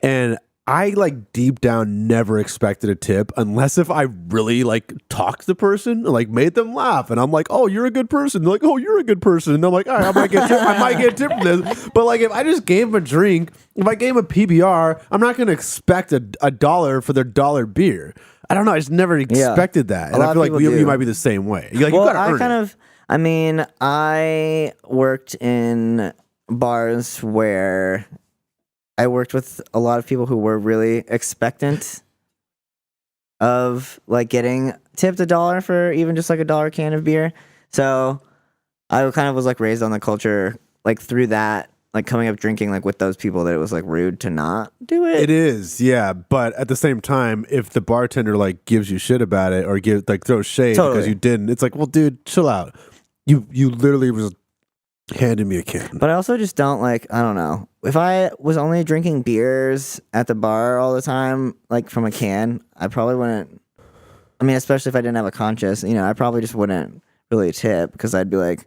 and I like deep down never expected a tip unless if I really like talked to the person, like made them laugh, and I'm like, "Oh, you're a good person." They're like, "Oh, you're a good person," and I'm like, "All right, I might get a tip from this." But like if I just gave them a drink, if I gave them a PBR, I'm not going to expect a $1 for their dollar beer. I don't know. I just never expected that, and lot I of feel like people you do. might be the same way. Like, Well, you gotta earn it. I worked in bars where I worked with a lot of people who were really expectant of like getting tipped $1 for even just like $1 can of beer. So I kind of was like raised on the culture like through that, like coming up drinking like with those people, that it was like rude to not do it. It is, yeah. But at the same time, if the bartender like gives you shit about it or throws shade because you didn't, it's like, well, dude, chill out. You literally was handing me a can. But I also just don't like, I don't know. If I was only drinking beers at the bar all the time, like from a can, I probably wouldn't. I mean, especially if I didn't have a conscience, I probably just wouldn't really tip because I'd be like,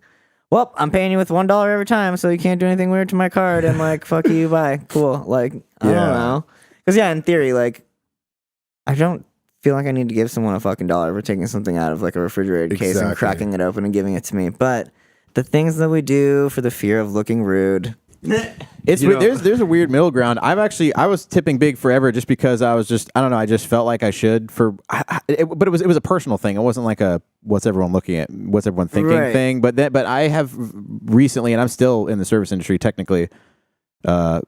well, I'm paying you with $1 every time, so you can't do anything weird to my card. And like, fuck you, bye. Cool. Like, I don't know. Because in theory, like, I don't feel like I need to give someone a fucking $1 for taking something out of like a refrigerated case and cracking it open and giving it to me. But the things that we do for the fear of looking rude. It's there's a weird middle ground. I was tipping big forever just because I don't know, I just felt like I should but it was a personal thing. It wasn't like a what's everyone thinking thing. But I have recently, and I'm still in the service industry technically, a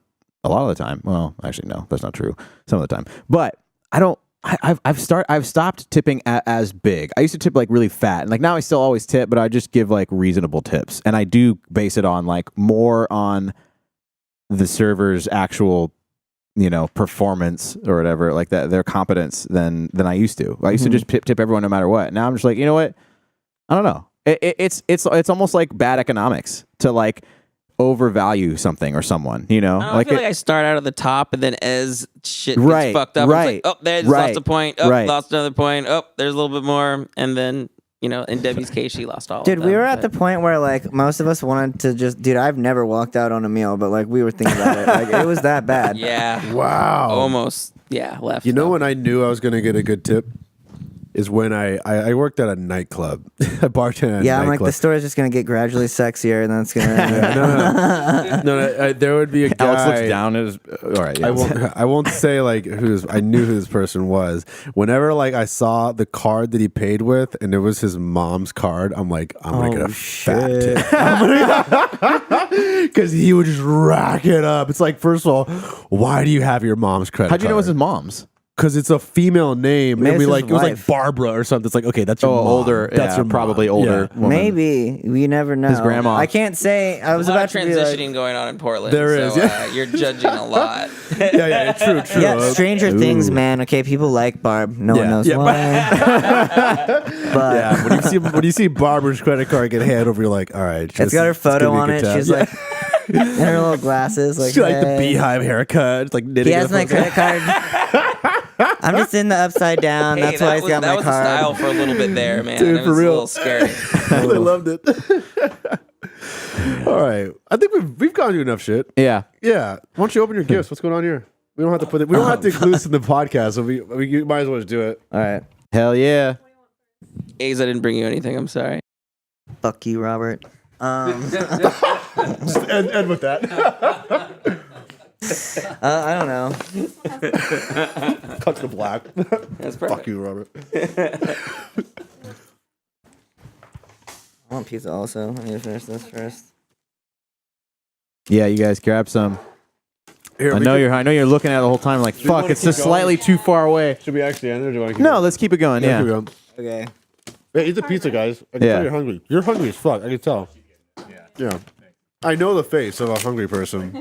lot of the time. Well, actually no, that's not true. Some of the time, but I've stopped tipping as big. I used to tip like really fat, and like now I still always tip, but I just give like reasonable tips, and I do base it on like more on the server's actual, performance or whatever, like that, their competence than I used to. I used to just tip everyone no matter what. Now I'm just like, you know what? I don't know. It's almost like bad economics to like overvalue something or someone, I feel like I start out at the top, and then as shit gets fucked up, it's like, oh, there's lost a point. Oh, lost another point. Oh, there's a little bit more, and then in Debbie's case, she lost all. Dude, of them, we were at the point where like most of us wanted to just. Dude, I've never walked out on a meal, but like we were thinking about it. Like it was that bad. Yeah. Wow. Almost. Yeah. Left. You know when I knew I was going to get a good tip? Is when I worked at a nightclub, a bartender. At a I'm like, nightclub. the story's just gonna get gradually sexier, and then it's gonna. No, there would be a guy. Alex looks down at his. All right, yeah. I won't say like I knew who this person was. Whenever like I saw the card that he paid with, and it was his mom's card, I'm like, I'm gonna get a fat tip. Because he would just rack it up. It's like, first of all, why do you have your mom's credit? How'd you know it was card? his mom's? because it's a female name, Maybe and we it's like his it was like wife. Barbara or something. It's like, okay, that's your mom. older. That's your mom. probably older. Yeah. Woman. Maybe you never know. His grandma. I can't say. I was There's a lot about of to be like, transitioning going on in Portland. There so, is, yeah. you're judging a lot. Yeah, true. yeah, Stranger Things, Ooh. man. Okay, people like Barb. No one Yeah. knows Yeah, why. But Yeah, when you see Barbara's credit card get handed over, you're like, all right. it's got her photo on it. She's like in her little glasses, like she like the hey. beehive haircut, it's like knitting. He has my credit card. I'm just in the upside down. Hey, That's why he's got that my was the style card. for a little bit there, man. Dude, it for was real. a little scary. I loved it. All right, I think we've gone through enough shit. Yeah. Yeah, why don't you open your gifts? What's going on here? We don't have to put it. We don't have to include this in the podcast, so we you might as well just do it. All right. Hell yeah. A's, I didn't bring you anything. I'm sorry. Fuck you, Robert. Just end with that. I don't know. Cut to the black. That's Fuck you, Robert. I want pizza also. I need to finish this first. Yeah, you guys grab some. Here, I know you're looking at it the whole time like, fuck, wanna it's keep just slightly too far away. Should we actually end it, or do you want to keep No, going? let's keep it going. Yeah. Keep going. Okay. Yeah, eat the pizza, guys. I can Yeah. tell you're hungry. You're hungry as fuck. I can tell. Yeah. I know the face of a hungry person.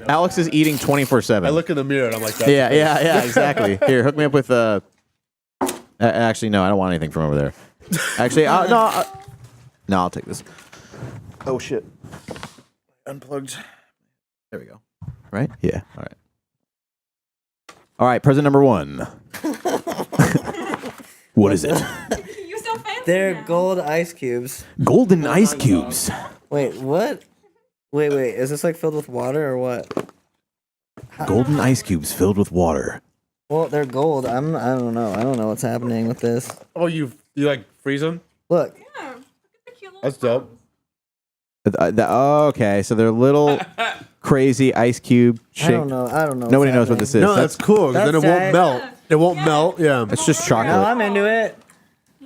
Alex is eating 24/7. I look in the mirror and I'm like, that. Yeah, exactly. Here, hook me up with actually, no, I don't want anything from over there. Actually, no, I'll take this. Oh shit! Unplugged. There we go. Right? Yeah. All right. All right. Present number 1. What is it? You're so fancy. They're now. gold ice cubes. Golden ice cubes. Wait, what? Wait. Is this like filled with water or what? Golden ice cubes filled with water. Well, they're gold. I don't know. I don't know what's happening with this. Oh, you like freeze them? Look. Yeah. Look at the cute little That's dope. Oh, okay. So they're little crazy ice cube I don't shaped. know. I don't know. Nobody what's knows what happening. this is. No, that's cool. 'Cause then it That's won't tight. melt. It won't melt. Yeah. It's just chocolate. No, I'm into it.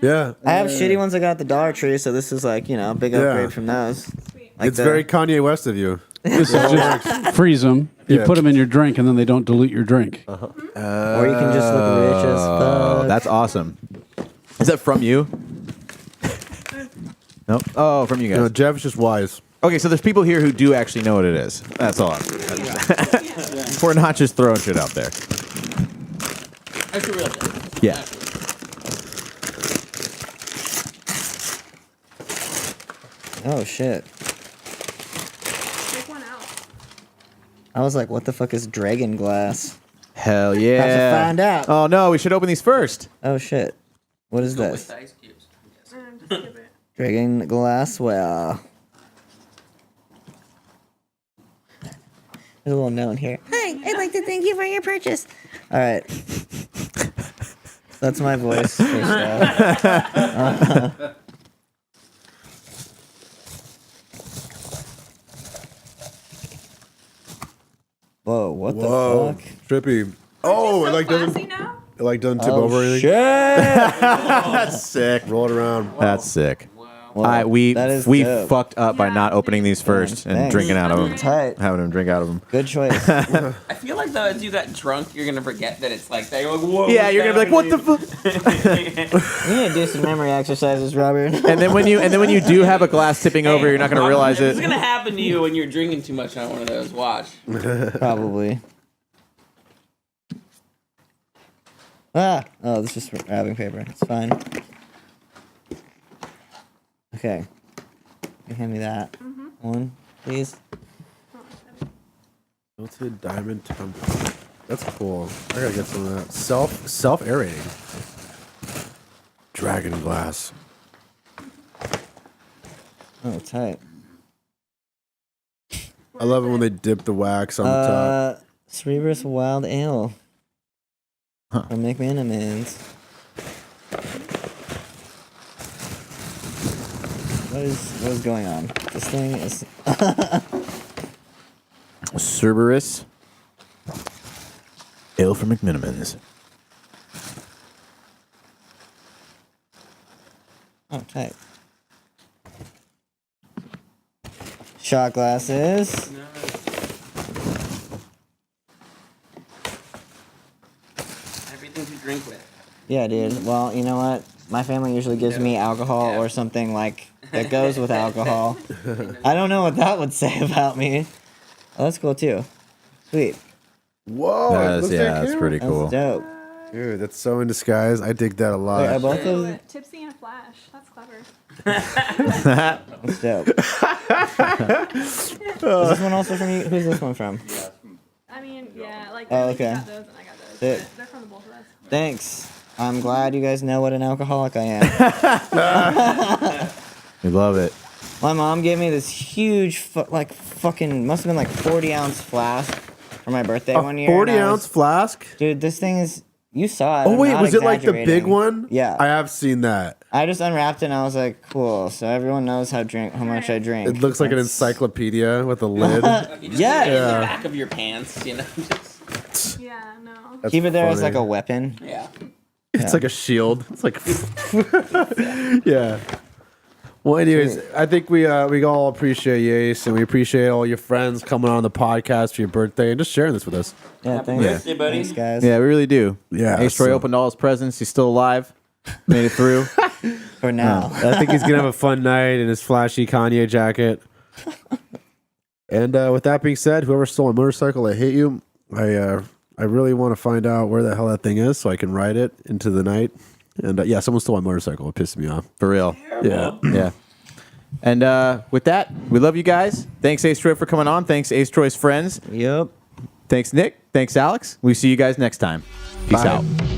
Yeah. I have shitty ones I got at the Dollar Tree, so this is like, a big upgrade from those. Like It's very Kanye West of you. This is just freeze them. You Yeah. put them in your drink, and then they don't dilute your drink. or you can just look rich as fuck. That's awesome. Is that from you? Nope. Oh, from you You know, guys. Jeff's just wise. Okay, so there's people here who do actually know what it is. That's all. We're not just throwing shit out there. That's a real thing. Yeah. Oh, shit. Take one out. I was like, what the fuck is dragon glass? Hell yeah. Have to find out. Oh no, we should open these first. Oh, shit. What is With this? the ice cubes. Just skip it. Dragon glass? Well. There's a little note here. Hi, I'd like to thank you for your purchase. All right. That's my voice. First off. Whoa, what Whoa. the fuck? Trippy. Oh, it like Classy doesn't now? it like doesn't tip Oh, over anything. shit. That's sick. Roll it around. That's sick. Wow, we that is we dope. fucked up by not opening these first and Thanks. drinking out of them. Tight. Having them drink out of them. Good choice. I feel like though, as you got drunk, you're gonna forget that it's like that. You're like, whoa. Yeah, what's you're gonna be like, what the happening? fuck? You need to do some memory exercises, Robert. And then when you do have a glass tipping over, you're not gonna realize It's it. gonna happen to you when you're drinking too much on one of those. Watch. Probably. Ah! Oh, this is just wrapping paper. It's fine. Okay. You hand me that. One, please. Melted diamond tumbler. That's cool. I gotta get some of that. Self aerating. Dragon glass. Oh, tight. I love it when they dip the wax on the top. Cerebrus Wild Ale. From McManamans. What is going on? This thing is. Cerberus. Ale from McMinimans. Oh, tight. Shot glasses. Yeah, dude. Well, you know what? My family usually gives me alcohol or something like that goes with alcohol. I don't know what that would say about me. Oh, that's cool too. Sweet. Whoa, That's pretty That's cool. dope. Dude, that's so in disguise. I dig that a lot. Wait, are both Ooh, of tipsy and a flash. That's clever. that's dope. Is this one also from you? Who's this one from? I mean, yeah, like Oh, you okay. got those and I got those. Sick. But they're from the both of us. Thanks. I'm glad you guys know what an alcoholic I am. We love it. My mom gave me this huge, fucking, must have been like 40-ounce flask for my birthday one year. 40-ounce flask? Dude, this thing is, you saw it. Oh, I'm wait, not was it like the big exaggerating. one? Yeah. I have seen that. I just unwrapped it and I was like, cool. So everyone knows how much I drink. It looks like an That's- encyclopedia with a lid. You just Yeah. put it in the back of your pants, you know. Yeah, no. That's Keep it there as funny. like a weapon. Yeah. It's like a shield. It's like, yeah. Well, anyways, I think we all appreciate you, Ace, and we appreciate all your friends coming on the podcast for your birthday and just sharing this with us. Yeah, thanks. birthday, buddy. Thanks, guys. Yeah, we really do. Yeah, Ace Troy so- opened all his presents. He's still alive. Made it through. For now. I think he's gonna have a fun night in his flashy Kanye jacket. And with that being said, whoever stole a motorcycle, I hate you. I really want to find out where the hell that thing is so I can ride it into the night. And yeah, someone stole my motorcycle. It pissed me off. For real. Yeah. Yeah. And with that, we love you guys. Thanks, Ace Troy, for coming on. Thanks, Ace Troy's friends. Yep. Thanks, Nick. Thanks, Alex. We see you guys next time. Peace Bye. out.